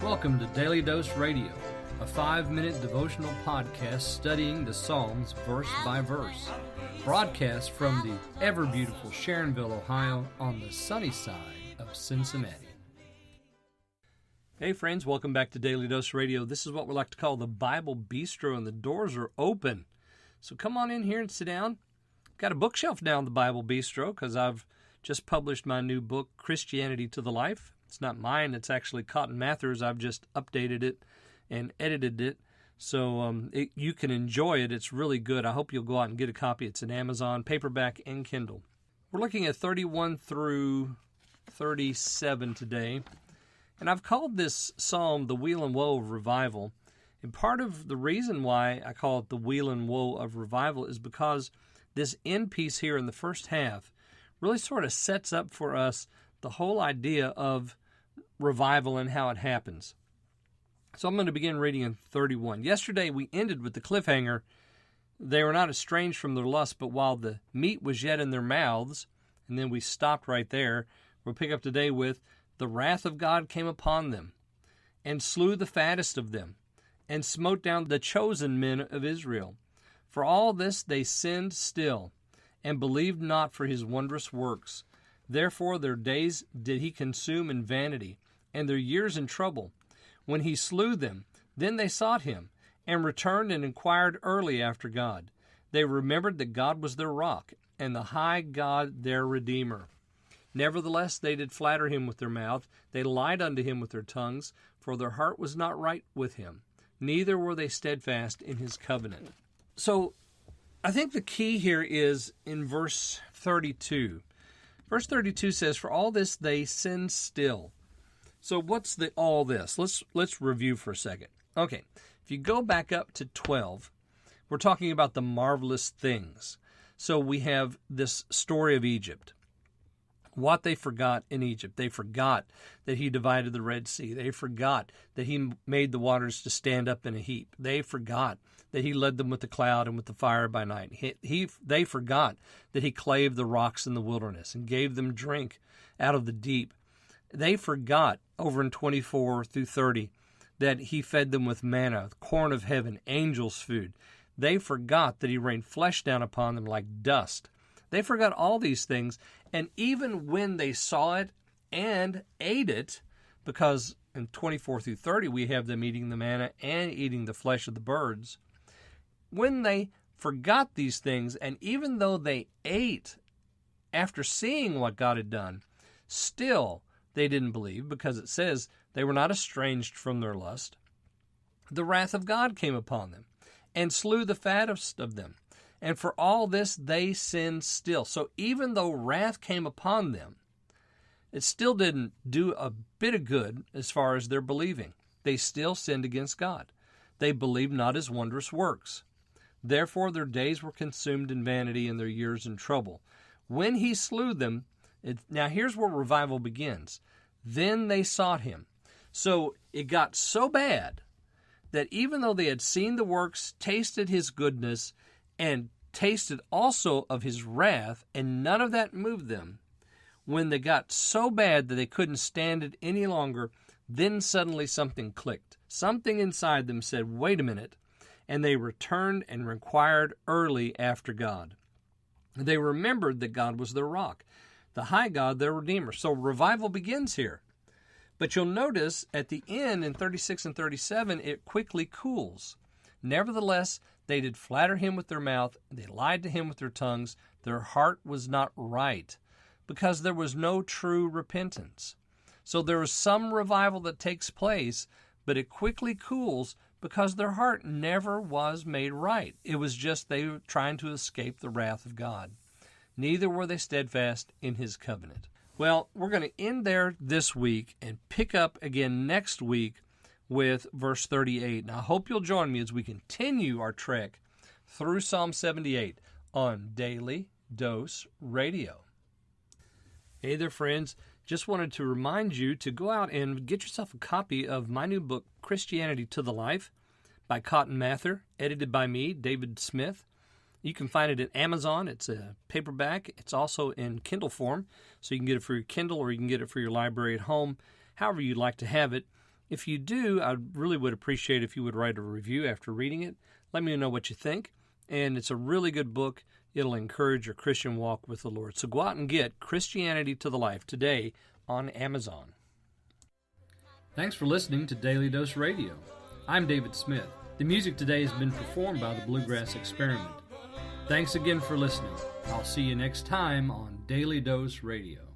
Welcome to Daily Dose Radio, a 5-minute devotional podcast studying the Psalms verse by verse. Broadcast from the ever-beautiful Sharonville, Ohio, on the sunny side of Cincinnati. Hey friends, welcome back to Daily Dose Radio. This is what we like to call the Bible Bistro, and the doors are open. So come on in here and sit down. Got a bookshelf down the Bible Bistro because I've just published my new book, Christianity to the Life. It's not mine, it's actually Cotton Mather's. I've just updated it and edited it so you can enjoy it. It's really good. I hope you'll go out and get a copy. It's in Amazon, paperback, and Kindle. We're looking at 31 through 37 today, and I've called this psalm the Wheel and Woe of Revival. And part of the reason why I call it the Wheel and Woe of Revival is because this end piece here in the first half really sort of sets up for us the whole idea of revival and how it happens. So I'm going to begin reading in 31. Yesterday we ended with the cliffhanger. They were not estranged from their lust, but while the meat was yet in their mouths, and then we stopped right there. We'll pick up today with, the wrath of God came upon them, and slew the fattest of them, and smote down the chosen men of Israel. For all this they sinned still, and believed not for his wondrous works. Therefore their days did he consume in vanity, and their years in trouble. When he slew them, then they sought him, and returned and inquired early after God. They remembered that God was their rock, and the high God their Redeemer. Nevertheless they did flatter him with their mouth, they lied unto him with their tongues, for their heart was not right with him, neither were they steadfast in his covenant. So I think the key here is in verse 32. Verse 32 says, for all this they sin still. So what's the all this? Let's review for a second. Okay, if you go back up to 12, we're talking about the marvelous things. So we have this story of Egypt. What they forgot in Egypt. They forgot that he divided the Red Sea. They forgot that he made the waters to stand up in a heap. They forgot that he led them with the cloud and with the fire by night. They forgot that he clave the rocks in the wilderness and gave them drink out of the deep. They forgot over in 24 through 30 that he fed them with manna, corn of heaven, angels' food. They forgot that he rained flesh down upon them like dust. They forgot all these things, and even when they saw it and ate it, because in 24 through 30 we have them eating the manna and eating the flesh of the birds, when they forgot these things, and even though they ate after seeing what God had done, still they didn't believe, because it says they were not estranged from their lust. The wrath of God came upon them, and slew the fattest of them. And for all this they sinned still. So even though wrath came upon them, it still didn't do a bit of good as far as their believing. They still sinned against God. They believed not his wondrous works. Therefore their days were consumed in vanity, and their years in trouble. When he slew them, now here's where revival begins. Then they sought him. So it got so bad that even though they had seen the works, tasted his goodness, and tasted also of his wrath, and none of that moved them, when they got so bad that they couldn't stand it any longer, then suddenly something clicked. Something inside them said, wait a minute, and they returned and inquired early after God. They remembered that God was their rock, the high God, their Redeemer. So revival begins here. But you'll notice at the end in 36 and 37, it quickly cools. Nevertheless, they did flatter him with their mouth, they lied to him with their tongues, their heart was not right, because there was no true repentance. So there is some revival that takes place, but it quickly cools because their heart never was made right. It was just they were trying to escape the wrath of God. Neither were they steadfast in his covenant. Well, we're going to end there this week and pick up again next week with verse 38. And I hope you'll join me as we continue our trek through Psalm 78 on Daily Dose Radio. Hey there, friends. Just wanted to remind you to go out and get yourself a copy of my new book, Christianity to the Life, by Cotton Mather, edited by me, David Smith. You can find it at Amazon. It's a paperback. It's also in Kindle form, so you can get it for your Kindle or you can get it for your library at home, however you'd like to have it. If you do, I really would appreciate if you would write a review after reading it. Let me know what you think. And it's a really good book. It'll encourage your Christian walk with the Lord. So go out and get Christianity to the Life today on Amazon. Thanks for listening to Daily Dose Radio. I'm David Smith. The music today has been performed by the Bluegrass Experiment. Thanks again for listening. I'll see you next time on Daily Dose Radio.